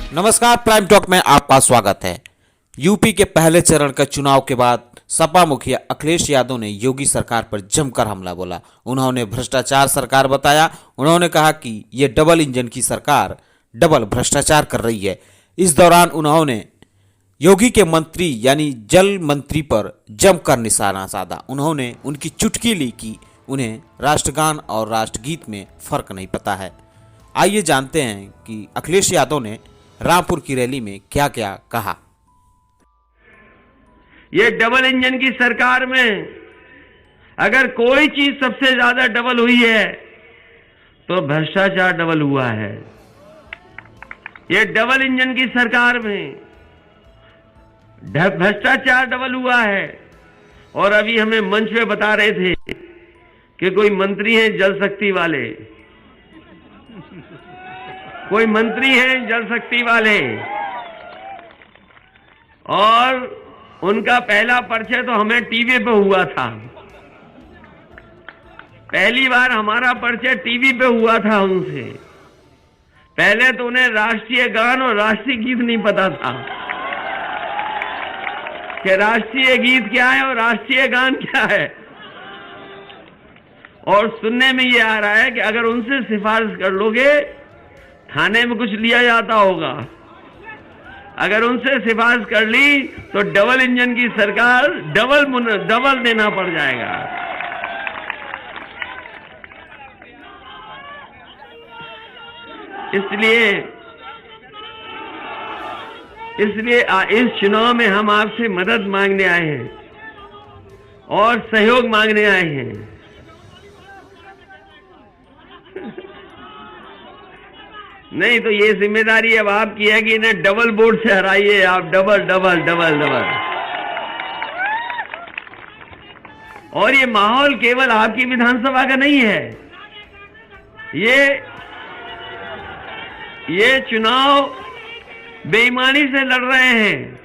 नमस्कार, prime talk में आपका स्वागत है। यूपी के पहले चरण का चुनाव के बाद सपा मुखिया अखिलेश यादव ने योगी सरकार पर जमकर हमला बोला। उन्होंने भ्रष्टाचार सरकार बताया। उन्होंने कहा कि ये डबल इंजन की सरकार डबल भ्रष्टाचार कर रही है। इस दौरान उन्होंने योगी के मंत्री यानी जल मंत्री पर जमकर निशाना साधा। उन्होंने उनकी चुटकी ली कि उन्हें राष्ट्रगान और राष्ट्रगीत में फर्क नहीं पता है। आइए जानते हैं कि अखिलेश यादव ने रामपुर की रैली में क्या क्या कहा। ये डबल इंजन की सरकार में अगर कोई चीज सबसे ज्यादा डबल हुई है तो भ्रष्टाचार डबल हुआ है। ये डबल इंजन की सरकार में भ्रष्टाचार डबल हुआ है। और अभी हमें मंच पे बता रहे थे कि कोई मंत्री हैं जल शक्ति वाले, कोई मंत्री हैं जल शक्ति वाले, और उनका पहला परिचय तो हमें टीवी पे हुआ था। पहली बार हमारा परिचय टीवी पे हुआ था उनसे। पहले तो उन्हें राष्ट्रीय गान और राष्ट्रीय गीत नहीं पता था कि राष्ट्रीय गीत क्या है और राष्ट्रीय गान क्या है। और सुनने में ये आ रहा है कि अगर उनसे सिफारिश कर लोगे थाने में कुछ लिया जाता होगा। अगर उनसे सिफारिश कर ली तो डबल इंजन की सरकार डबल देना पड़ जाएगा। इसलिए इस चुनाव में हम आपसे मदद मांगने आए हैं और सहयोग मांगने आए हैं। नहीं तो ये जिम्मेदारी अब आपकी है कि इन्हें डबल वोट से हराइए आप। Double double double double. और ये माहौल केवल आपकी विधानसभा का नहीं है। ये चुनाव बेईमानी से लड़ रहे हैं।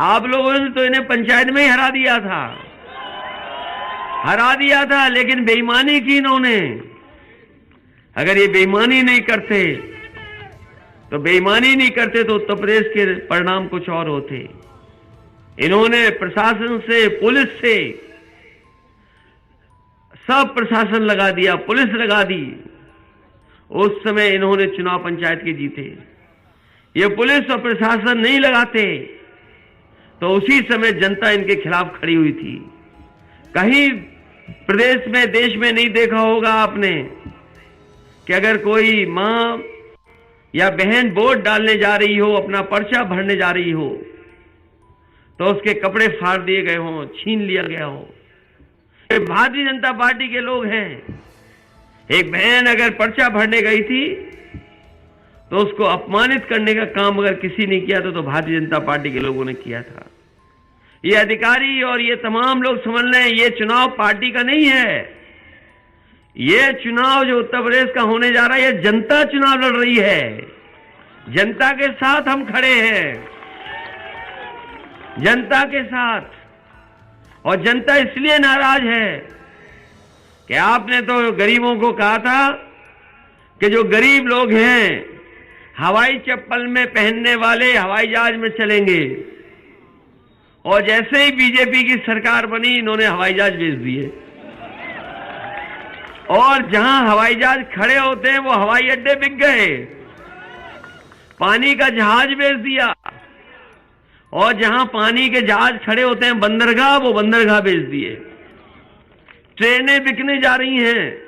आप लोगों ने तो इन्हें पंचायत में ही हरा दिया था, लेकिन बेईमानी की इन्होंने। अगर ये बेईमानी नहीं करते तो उत्तर प्रदेश के परिणाम कुछ और होते। इन्होंने प्रशासन से, पुलिस से, सब प्रशासन लगा दिया, पुलिस लगा दी। उस समय इन्होंने चुनाव पंचायत के जीते। ये पुलिस और प्रशासन नहीं लगाते तो उसी समय जनता इनके खिलाफ खड़ी हुई थी। कहीं प्रदेश में, देश में नहीं देखा होगा आपने कि अगर कोई मां या बहन वोट डालने जा रही हो, अपना पर्चा भरने जा रही हो, तो उसके कपड़े फाड़ दिए गए हों, छीन लिया गया हो। ये भारतीय जनता पार्टी के लोग हैं। एक बहन अगर पर्चा भरने गई थी तो उसको अपमानित करने का काम अगर किसी ने किया तो भारतीय जनता पार्टी के लोगों ने किया था। ये अधिकारी और ये तमाम लोग समझ लें, ये चुनाव पार्टी का नहीं है। ये चुनाव जो उत्तर प्रदेश का होने जा रहा है, ये जनता चुनाव लड़ रही है। जनता के साथ हम खड़े हैं, जनता के साथ। और जनता इसलिए नाराज है कि आपने तो गरीबों को कहा था कि जो गरीब लोग हैं हवाई चप्पल में पहनने वाले हवाई जहाज में चलेंगे। और जैसे ही बीजेपी की सरकार बनी, इन्होंने हवाई जहाज भेज दिए। और जहां हवाई जहाज खड़े होते हैं वो हवाई अड्डे बिक गए। पानी का जहाज भेज दिया। और जहां पानी के जहाज खड़े होते हैं बंदरगाह, वो बंदरगाह भेज दिए। ट्रेनें बिकने जा रही हैं।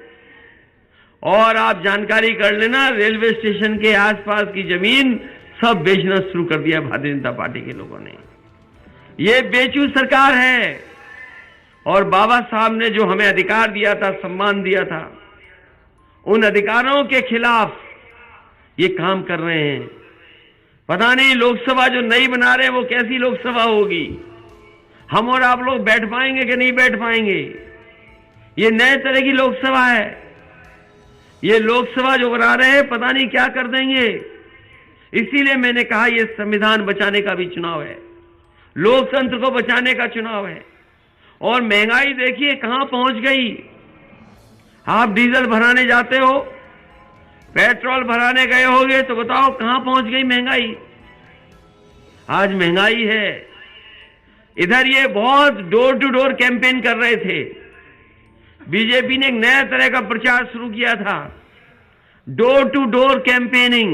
और आप जानकारी कर लेना, रेलवे स्टेशन के आसपास की जमीन सब बेचना शुरू कर दिया भारतीय जनता पार्टी के लोगों ने। ये बेचू सरकार है। और बाबा साहब ने जो हमें अधिकार दिया था, सम्मान दिया था, उन अधिकारों के खिलाफ ये काम कर रहे हैं। पता नहीं लोकसभा जो नई बना रहे हैं वो कैसी लोकसभा होगी। हम और आप लोग बैठ पाएंगे कि नहीं बैठ पाएंगे। ये नए तरह की लोकसभा है। ये लोकसभा जो बना रहे हैं पता नहीं क्या कर देंगे। इसीलिए मैंने कहा ये संविधान बचाने का भी चुनाव है, लोकतंत्र को बचाने का चुनाव है। और महंगाई देखिए कहां पहुंच गई। आप डीजल भराने जाते हो, पेट्रोल भराने गए होगे तो बताओ कहां पहुंच गई महंगाई। आज महंगाई है। इधर ये बहुत डोर टू डोर कैंपेन कर रहे थे। बीजेपी ने एक नया तरह का प्रचार शुरू किया था, डोर टू डोर कैंपेनिंग।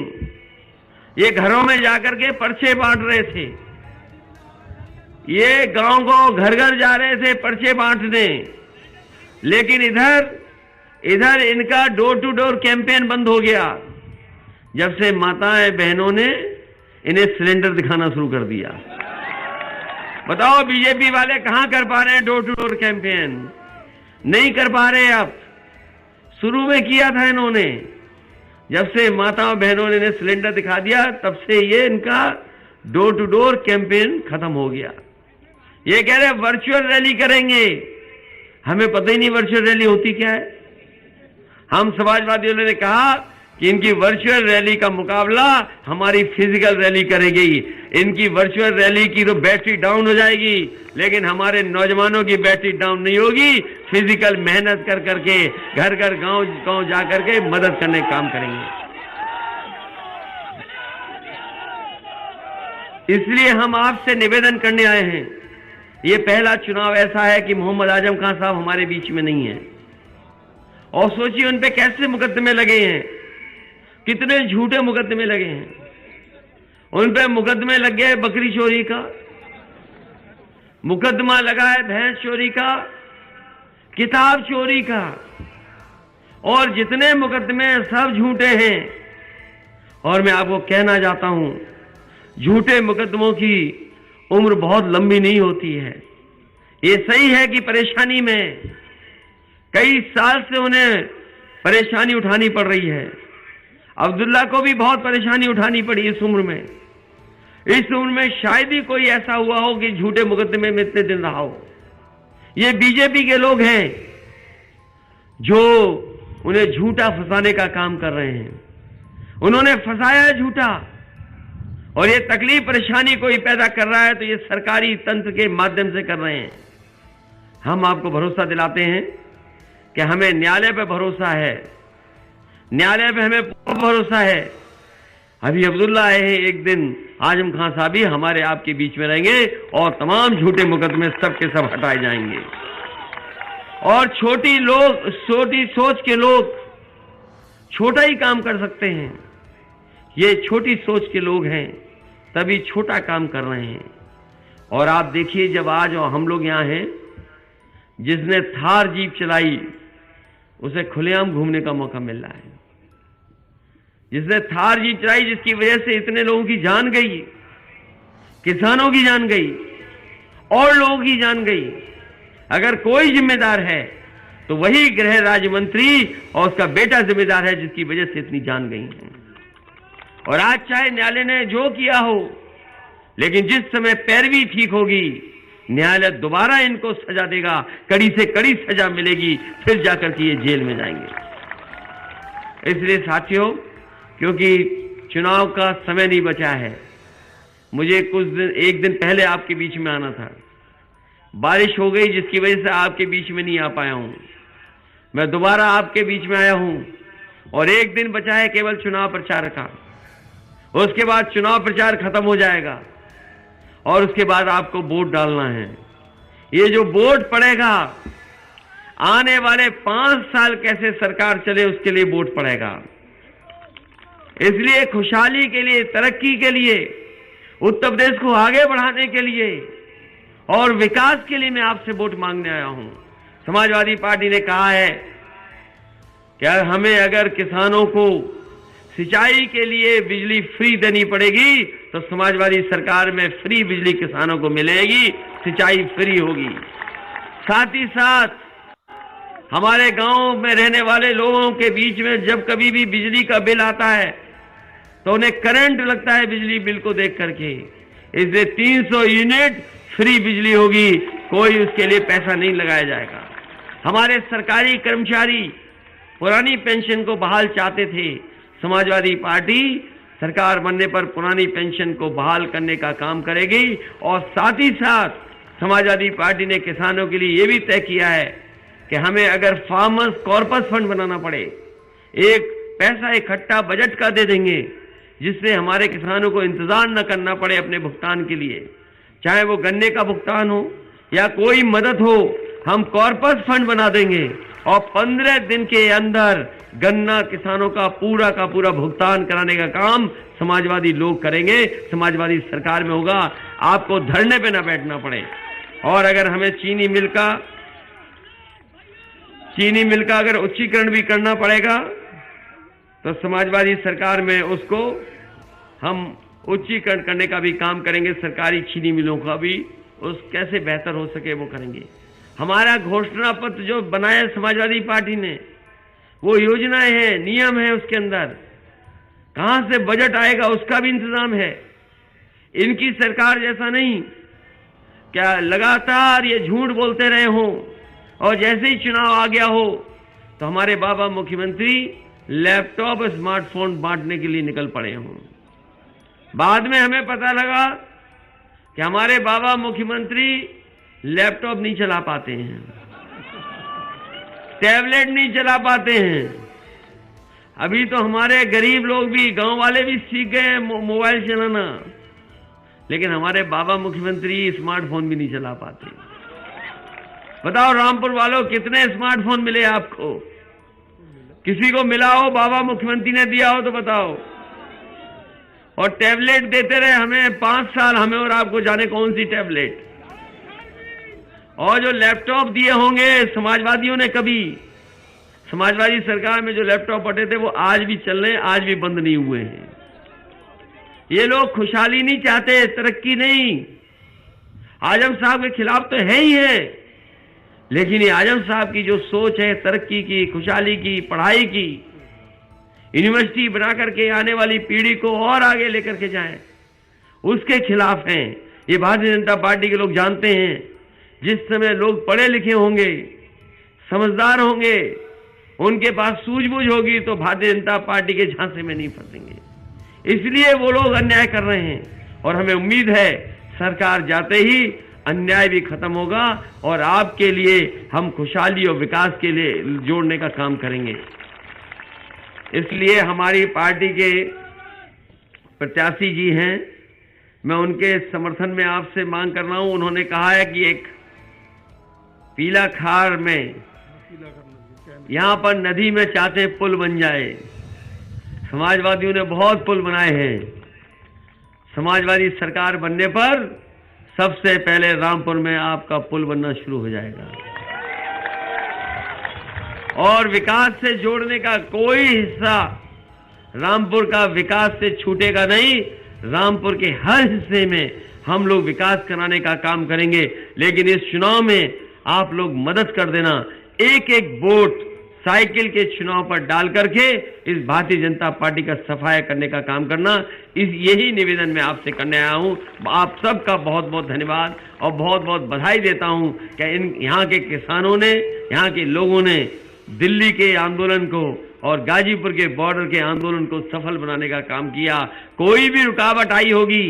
ये घरों में जाकर के पर्चे बांट रहे थे, ये गांव को घर घर जा रहे थे पर्चे बांटने। लेकिन इधर इनका डोर टू डोर कैंपेन बंद हो गया जब से माताएं बहनों ने इन्हें सिलेंडर दिखाना शुरू कर दिया। बताओ बीजेपी वाले कहां कर पा रहे हैं डोर टू डोर कैंपेन? नहीं कर पा रहे। अब शुरू में किया था इन्होंने, जब से माताओं बहनों ने सिलेंडर दिखा दिया तब से ये इनका डोर टू डोर कैंपेन खत्म हो गया। ये कह रहे वर्चुअल रैली करेंगे। हमें पता ही नहीं वर्चुअल रैली होती क्या है। हम समाजवादियों ने कहा कि इनकी वर्चुअल रैली का मुकाबला हमारी फिजिकल रैली करेगी। इनकी वर्चुअल रैली की तो बैटरी डाउन हो जाएगी, लेकिन हमारे नौजवानों की बैटरी डाउन नहीं होगी। फिजिकल मेहनत कर करके घर घर गांव गांव जा करके मदद करने का काम करेंगे। इसलिए हम आपसे निवेदन करने आए हैं। ये पहला चुनाव ऐसा है कि मोहम्मद आजम खान साहब हमारे बीच में नहीं है। और सोचिए उन पे कैसे मुकदमे लगे हैं, कितने झूठे मुकदमे लगे हैं। उन पे मुकदमे लग गए बकरी चोरी का, मुकदमा लगा है भैंस चोरी का, किताब चोरी का, और जितने मुकदमे सब झूठे हैं। और मैं आपको कहना चाहता हूं, झूठे मुकदमों की उम्र बहुत लंबी नहीं होती है। ये सही है कि परेशानी में कई साल से उन्हें परेशानी उठानी पड़ रही है। अब्दुल्ला को भी बहुत परेशानी उठानी पड़ी इस उम्र में। इस उम्र में शायद ही कोई ऐसा हुआ हो कि झूठे मुकदमे में इतने दिन रहा हो। ये बीजेपी के लोग हैं जो उन्हें झूठा फंसाने का काम कर रहे हैं। उन्होंने फंसाया है झूठा, और ये तकलीफ परेशानी कोई पैदा कर रहा है तो ये सरकारी तंत्र के माध्यम से कर रहे हैं। हम आपको भरोसा दिलाते हैं कि हमें न्यायालय पर भरोसा है, न्यायालय पे हमें पूरा भरोसा है। अभी अब्दुल्ला आए हैं, एक दिन आजम खान साहब भी हमारे आपके बीच में रहेंगे और तमाम झूठे मुकदमे सब के सब हटाए जाएंगे। और छोटी सोच के लोग छोटा ही काम कर सकते हैं। ये छोटी सोच के लोग हैं तभी छोटा काम कर रहे हैं। और आप देखिए, जब आज हम लोग यहां हैं, जिसने थार जीप चलाई उसे खुलेआम घूमने का मौका मिल रहा है। जिसने थार जीप चलाई, जिसकी वजह से इतने लोगों की जान गई, किसानों की जान गई और लोगों की जान गई। अगर कोई जिम्मेदार है तो वही गृह राज्य मंत्री और उसका बेटा जिम्मेदार है, जिसकी वजह से इतनी जान गई है। और आज चाहे न्यायालय ने जो किया हो, लेकिन जिस समय पैरवी ठीक होगी, न्यायालय दोबारा इनको सजा देगा, कड़ी से कड़ी सजा मिलेगी, फिर जाकर के ये जेल में जाएंगे। इसलिए साथियों, क्योंकि चुनाव का समय नहीं बचा है, मुझे एक दिन पहले आपके बीच में आना था। बारिश हो गई जिसकी वजह से आपके बीच में नहीं आ पाया हूं। मैं दोबारा आपके बीच में आया हूं और एक दिन बचा है केवल चुनाव प्रचार का। उसके बाद चुनाव प्रचार खत्म हो जाएगा और उसके बाद आपको वोट डालना है। ये जो वोट पड़ेगा, आने वाले 5 साल कैसे सरकार चले उसके लिए वोट पड़ेगा। इसलिए खुशहाली के लिए, तरक्की के लिए, उत्तर प्रदेश को आगे बढ़ाने के लिए और विकास के लिए मैं आपसे वोट मांगने आया हूं। समाजवादी पार्टी ने कहा है कि हमें अगर किसानों को सिंचाई के लिए बिजली फ्री देनी पड़ेगी तो समाजवादी सरकार में फ्री बिजली किसानों को मिलेगी, सिंचाई फ्री होगी। साथ ही साथ हमारे गांव में रहने वाले लोगों के बीच में जब कभी भी बिजली का बिल आता है तो उन्हें करंट लगता है बिजली बिल को देख करके। इसलिए 300 यूनिट फ्री बिजली होगी, कोई उसके लिए पैसा नहीं लगाया जाएगा। हमारे सरकारी कर्मचारी पुरानी पेंशन को बहाल चाहते थे। समाजवादी पार्टी सरकार बनने पर पुरानी पेंशन को बहाल करने का काम करेगी। और साथ ही साथ समाजवादी पार्टी ने किसानों के लिए यह भी तय किया है कि हमें अगर फार्मर्स कॉर्पस फंड बनाना पड़े, एक पैसा इकट्ठा बजट का दे देंगे जिससे हमारे किसानों को इंतजार न करना पड़े अपने भुगतान के लिए, चाहे वो गन्ने का भुगतान हो या कोई मदद हो, हम कॉर्पस फंड बना देंगे और 15 दिन के अंदर गन्ना किसानों का पूरा भुगतान कराने का काम समाजवादी लोग करेंगे, समाजवादी सरकार में होगा। आपको धरने पे ना बैठना पड़े। और अगर हमें चीनी मिल का अगर उच्चीकरण भी करना पड़ेगा तो समाजवादी सरकार में उसको हम उच्चीकरण करने का भी काम करेंगे। सरकारी चीनी मिलों का भी उस कैसे बेहतर हो सके वो करेंगे। हमारा घोषणा पत्र जो बनाया समाजवादी पार्टी ने, वो योजनाएं हैं, नियम है, उसके अंदर कहां से बजट आएगा उसका भी इंतजाम है। इनकी सरकार जैसा नहीं क्या लगातार ये झूठ बोलते रहे हों और जैसे ही चुनाव आ गया हो तो हमारे बाबा मुख्यमंत्री लैपटॉप स्मार्टफोन बांटने के लिए निकल पड़े हों। बाद में हमें पता लगा कि हमारे बाबा मुख्यमंत्री लैपटॉप नहीं चला पाते हैं, टैबलेट नहीं चला पाते हैं। अभी तो हमारे गरीब लोग भी, गांव वाले भी सीख गए हैं मोबाइल चलाना, लेकिन हमारे बाबा मुख्यमंत्री स्मार्टफोन भी नहीं चला पाते। बताओ रामपुर वालों, कितने स्मार्टफोन मिले आपको? किसी को मिला हो, बाबा मुख्यमंत्री ने दिया हो तो बताओ। और टैबलेट देते रहे हमें 5 साल, हमें और आपको जाने कौन सी टैबलेट। और जो लैपटॉप दिए होंगे समाजवादियों ने, कभी समाजवादी सरकार में जो लैपटॉप बटे थे वो आज भी चल रहे हैं, आज भी बंद नहीं हुए हैं। ये लोग खुशहाली नहीं चाहते, तरक्की नहीं। आजम साहब के खिलाफ तो है ही है, लेकिन ये आजम साहब की जो सोच है तरक्की की, खुशहाली की, पढ़ाई की, यूनिवर्सिटी बना करके आने वाली पीढ़ी को और आगे लेकर के जाएं, उसके खिलाफ हैं। ये भारतीय जनता पार्टी के लोग जानते हैं, जिस समय लोग पढ़े लिखे होंगे, समझदार होंगे, उनके पास सूझबूझ होगी तो भारतीय जनता पार्टी के झांसे में नहीं फंसेंगे। इसलिए वो लोग अन्याय कर रहे हैं और हमें उम्मीद है सरकार जाते ही अन्याय भी खत्म होगा और आपके लिए हम खुशहाली और विकास के लिए जोड़ने का काम करेंगे। इसलिए हमारी पार्टी के प्रत्याशी जी हैं, मैं उनके समर्थन में आपसे मांग कर रहा हूं। उन्होंने कहा है कि एक पीला खार में यहां पर नदी में चाहते पुल बन जाए। समाजवादियों ने बहुत पुल बनाए हैं। समाजवादी सरकार बनने पर सबसे पहले रामपुर में आपका पुल बनना शुरू हो जाएगा और विकास से जोड़ने का कोई हिस्सा रामपुर का विकास से छूटेगा नहीं। रामपुर के हर हिस्से में हम लोग विकास कराने का काम करेंगे। लेकिन इस चुनाव में आप लोग मदद कर देना, एक एक वोट साइकिल के चुनाव पर डाल करके इस भारतीय जनता पार्टी का सफाया करने का काम करना, यही निवेदन मैं आपसे करने आया हूं। आप सबका बहुत बहुत धन्यवाद और बहुत बहुत बधाई देता हूं कि यहाँ के किसानों ने, यहाँ के लोगों ने दिल्ली के आंदोलन को और गाजीपुर के बॉर्डर के आंदोलन को सफल बनाने का काम किया। कोई भी रुकावट आई होगी,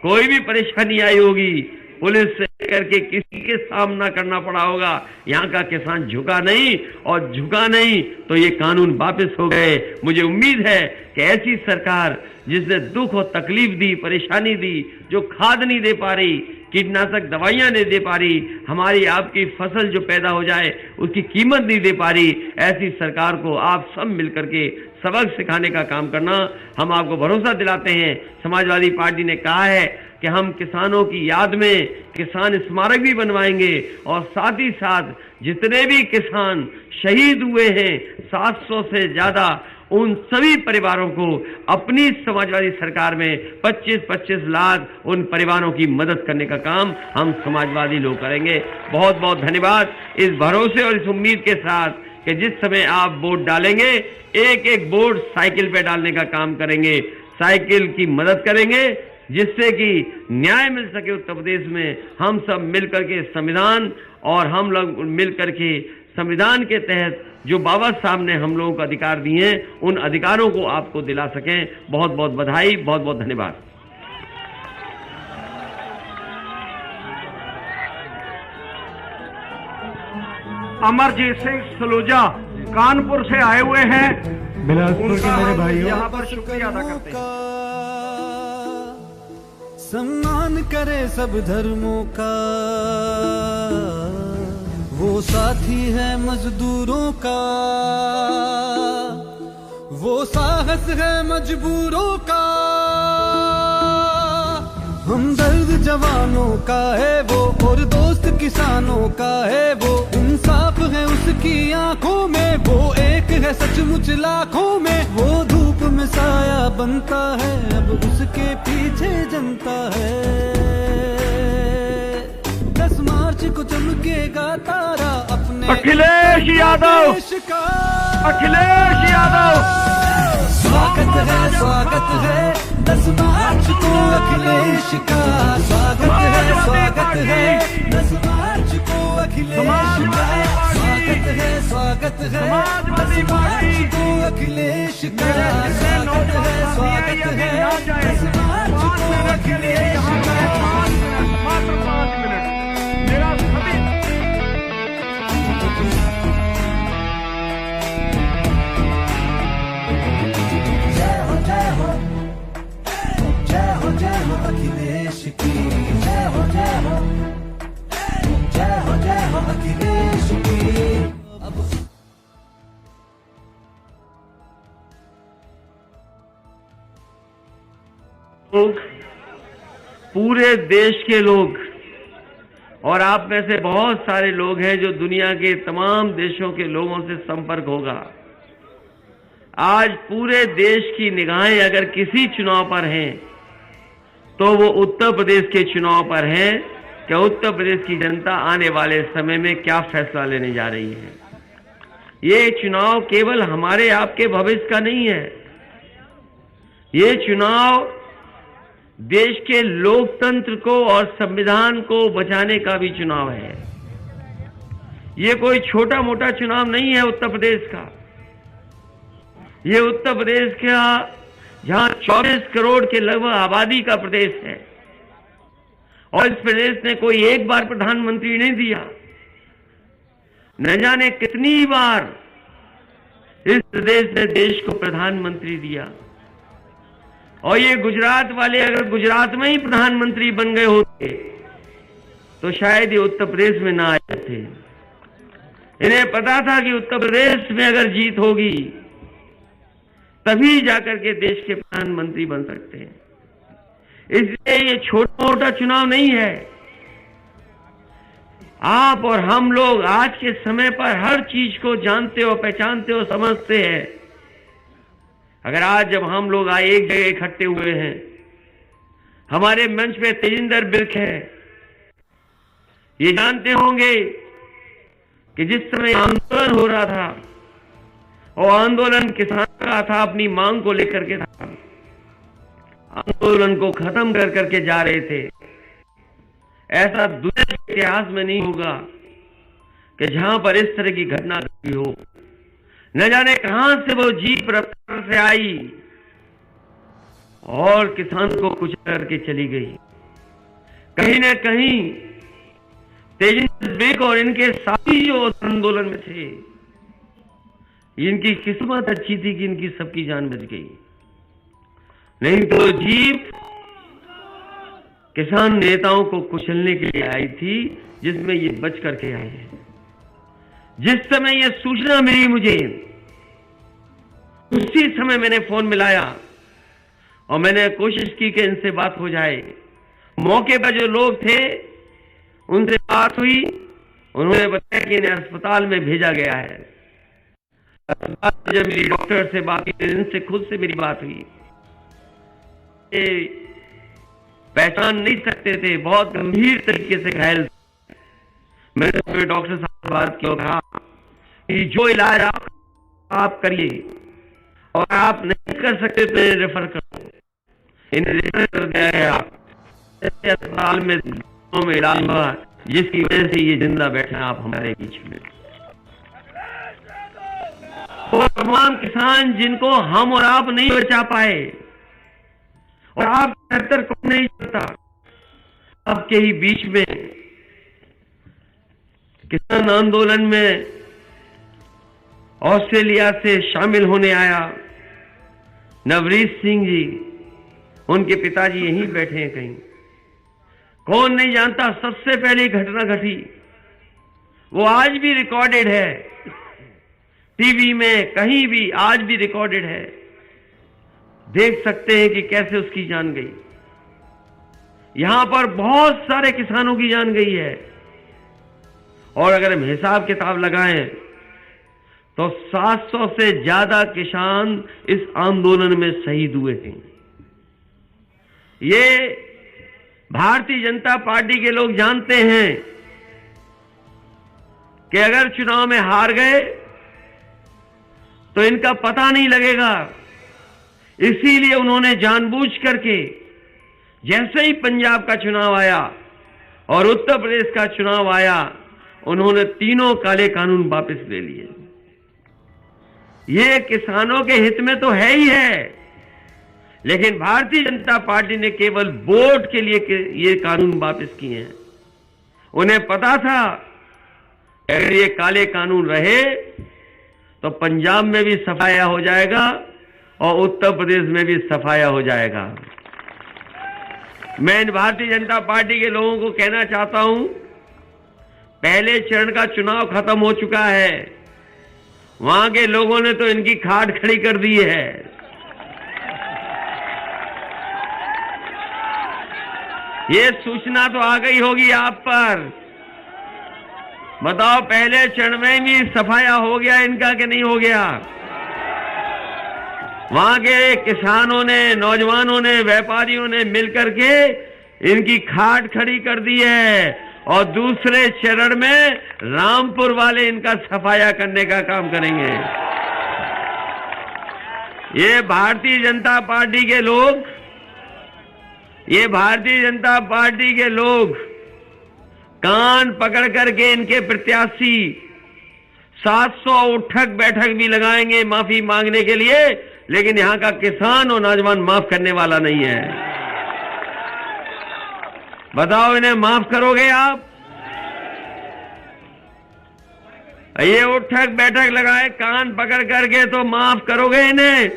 कोई भी परेशानी आई होगी, पुलिस से करके किसी के सामना करना पड़ा होगा, यहाँ का किसान झुका नहीं और झुका नहीं तो ये कानून वापस हो गए। मुझे उम्मीद है कि ऐसी सरकार जिसने दुख और तकलीफ दी, परेशानी दी, जो खाद नहीं दे पा रही, कीटनाशक दवाइयां नहीं दे पा रही, हमारी आपकी फसल जो पैदा हो जाए उसकी कीमत नहीं दे पा रही, ऐसी सरकार को आप सब मिलकर के सबक सिखाने का काम करना। हम आपको भरोसा दिलाते हैं, समाजवादी पार्टी ने कहा है कि हम किसानों की याद में किसान स्मारक भी बनवाएंगे और साथ ही साथ जितने भी किसान शहीद हुए हैं 700 से ज्यादा, उन सभी परिवारों को अपनी समाजवादी सरकार में 25-25 लाख उन परिवारों की मदद करने का काम हम समाजवादी लोग करेंगे। बहुत बहुत धन्यवाद। इस भरोसे और इस उम्मीद के साथ कि जिस समय आप वोट डालेंगे, एक एक वोट साइकिल पे डालने का काम करेंगे, साइकिल की मदद करेंगे, जिससे कि न्याय मिल सके उत्तर प्रदेश में। हम सब मिलकर के संविधान और हम लोग मिलकर के संविधान के तहत जो बाबा साहब ने हम लोगों को अधिकार दिए हैं, उन अधिकारों को आपको दिला सकें। बहुत बहुत बधाई, बहुत बहुत धन्यवाद। अमरजीत सिंह सलूजा कानपुर से आए हुए हैं। बिलासपुर के मेरे भाइयों, यहाँ पर शुक्रिया अदा करते हैं। सम्मान करे सब धर्मों का, वो साथी है मजदूरों का, वो साहस है मजबूरों का, हमदर्द जवानों का है वो, और दोस्त किसानों का है वो, इंसाफ है उसकी आंखों में, वो एक है सचमुच लाखों में, वो धूप में साया बनता है, अब उसके पीछे जनता है। 10 मार्च को चमकेगा तारा अपने अखिलेश यादव, देश का। अखिलेश यादव, स्वागत है 10 मार्च को अखिलेश का, स्वागत है 10 मार्च को अखिलेश का, स्वागत है 10 मार्च को अखिलेश का, स्वागत है 10 मार्च को अखिलेश का। मात्र 5 मिनट मेरा सभी अखिलेश की जय हो, जय हो, जय हो, जय हो अखिलेश की। लोग, पूरे देश के लोग, और आप में से बहुत सारे लोग हैं जो दुनिया के तमाम देशों के लोगों से संपर्क होगा। आज पूरे देश की निगाहें अगर किसी चुनाव पर हैं तो वो उत्तर प्रदेश के चुनाव पर है कि उत्तर प्रदेश की जनता आने वाले समय में क्या फैसला लेने जा रही है। ये चुनाव केवल हमारे आपके भविष्य का नहीं है, ये चुनाव देश के लोकतंत्र को और संविधान को बचाने का भी चुनाव है। ये कोई छोटा मोटा चुनाव नहीं है उत्तर प्रदेश का। ये उत्तर प्रदेश का, जहां 24 करोड़ के लगभग आबादी का प्रदेश है, और इस प्रदेश ने कोई एक बार प्रधानमंत्री नहीं दिया, न जाने कितनी बार इस प्रदेश ने देश को प्रधानमंत्री दिया। और ये गुजरात वाले अगर गुजरात में ही प्रधानमंत्री बन गए होते तो शायद ये उत्तर प्रदेश में ना आए थे। इन्हें पता था कि उत्तर प्रदेश में अगर जीत होगी तभी जाकर के देश के प्रधानमंत्री बन सकते हैं। इसलिए ये छोटा मोटा चुनाव नहीं है। आप और हम लोग आज के समय पर हर चीज को जानते हो, पहचानते हो, समझते हैं। अगर आज जब हम लोग आए एक जगह इकट्ठे हुए हैं, हमारे मंच पे तेजिंदर बिर्क है, ये जानते होंगे कि जिस समय आंदोलन हो रहा था, और आंदोलन किसान का था, अपनी मांग को लेकर के था, आंदोलन को खत्म कर करके जा रहे थे। ऐसा दुनिया के इतिहास में नहीं होगा कि जहां पर इस तरह की घटना घटी हो। न जाने कहां से वो जीप रफ्तार से आई और किसान को कुचल करके चली गई। कहीं न कहीं तेजिंदर बिर्क और इनके साथी जो आंदोलन में थे, इनकी किस्मत अच्छी थी कि इनकी सबकी जान बच गई, नहीं तो जीप किसान नेताओं को कुचलने के लिए आई थी, जिसमें ये बच करके आए हैं। जिस समय ये सूचना मिली मुझे, उसी समय मैंने फोन मिलाया और मैंने कोशिश की कि इनसे बात हो जाए। मौके पर जो लोग थे उनसे बात हुई, उन्होंने बताया कि इन्हें अस्पताल में भेजा गया है। जब मेरी डॉक्टर से बात की, इनसे खुद से मेरी बात हुई, पहचान नहीं सकते थे, बहुत गंभीर तरीके से घायल। मैंने डॉक्टर साहब से बात की और कहा कि जो इलाज आप करिए, और आप नहीं कर सकते तो इन्हें रेफर करो। इन्हें रेफर कर दिया गया अस्पताल में इलाज हुआ, जिसकी वजह से ये जिंदा बैठे हैं आप हमारे बीच में। वो तमाम किसान जिनको हम और आप नहीं बचा पाए, और आप बेहतर कौन नहीं करता, आपके ही बीच में किसान आंदोलन में ऑस्ट्रेलिया से शामिल होने आया नवरीत सिंह जी, उनके पिताजी यहीं बैठे हैं कहीं। कौन नहीं जानता, सबसे पहली घटना घटी, वो आज भी रिकॉर्डेड है, टीवी में कहीं भी आज भी रिकॉर्डेड है। देख सकते हैं कि कैसे उसकी जान गई। यहां पर बहुत सारे किसानों की जान गई है, और अगर हम हिसाब किताब लगाएं तो 700 से ज्यादा किसान इस आंदोलन में शहीद हुए हैं। ये भारतीय जनता पार्टी के लोग जानते हैं कि अगर चुनाव में हार गए तो इनका पता नहीं लगेगा, इसीलिए उन्होंने जानबूझ करके जैसे ही पंजाब का चुनाव आया और उत्तर प्रदेश का चुनाव आया, उन्होंने तीनों काले कानून वापस ले लिए। ये किसानों के हित में तो है ही है, लेकिन भारतीय जनता पार्टी ने केवल वोट के लिए ये कानून वापस किए हैं। उन्हें पता था अगर ये काले कानून रहे तो पंजाब में भी सफाया हो जाएगा और उत्तर प्रदेश में भी सफाया हो जाएगा। मैं इन भारतीय जनता पार्टी के लोगों को कहना चाहता हूं, पहले चरण का चुनाव खत्म हो चुका है, वहां के लोगों ने तो इनकी खाट खड़ी कर दी है। ये सूचना तो आ गई होगी आप पर। बताओ पहले चरण में भी सफाया हो गया इनका कि नहीं हो गया? वहां के किसानों ने, नौजवानों ने, व्यापारियों ने मिलकर के इनकी खाट खड़ी कर दी है, और दूसरे चरण में रामपुर वाले इनका सफाया करने का काम करेंगे। ये भारतीय जनता पार्टी के लोग, ये भारतीय जनता पार्टी के लोग कान पकड़ करके इनके प्रत्याशी 700 उठक बैठक भी लगाएंगे माफी मांगने के लिए, लेकिन यहां का किसान और नौजवान माफ करने वाला नहीं है। बताओ इन्हें माफ करोगे आप? ये उठक बैठक लगाए कान पकड़ करके तो माफ करोगे इन्हें?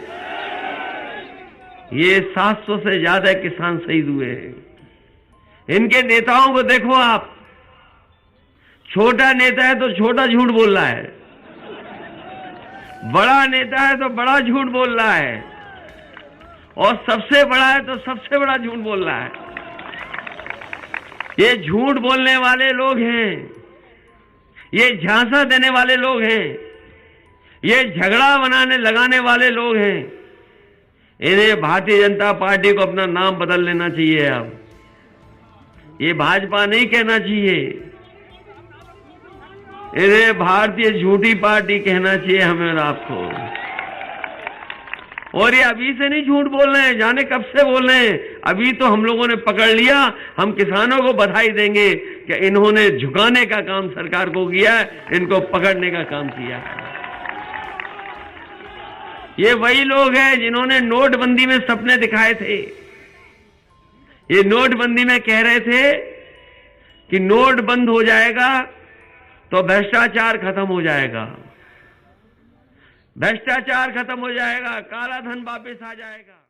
ये 700 से ज्यादा किसान शहीद हुए हैं। इनके नेताओं को देखो आप, छोटा नेता है तो छोटा झूठ बोल रहा है, बड़ा नेता है तो बड़ा झूठ बोल रहा है, और सबसे बड़ा है तो सबसे बड़ा झूठ बोल रहा है। ये झूठ बोलने वाले लोग हैं, ये झांसा देने वाले लोग हैं, ये झगड़ा लगाने वाले लोग हैं। इन्हें भारतीय जनता पार्टी को अपना नाम बदल लेना चाहिए। अब ये भाजपा नहीं कहना चाहिए, इन्हें भारतीय झूठी पार्टी कहना चाहिए हमें और आपको। और ये अभी से नहीं झूठ बोल रहे हैं, जाने कब से बोल रहे हैं। अभी तो हम लोगों ने पकड़ लिया। हम किसानों को बधाई देंगे कि इन्होंने झुकाने का काम सरकार को किया है, इनको पकड़ने का काम किया है। ये वही लोग हैं जिन्होंने नोटबंदी में सपने दिखाए थे। ये नोटबंदी में कह रहे थे कि नोट बंद हो जाएगा तो भ्रष्टाचार खत्म हो जाएगा, भ्रष्टाचार खत्म हो जाएगा, काला धन वापस आ जाएगा।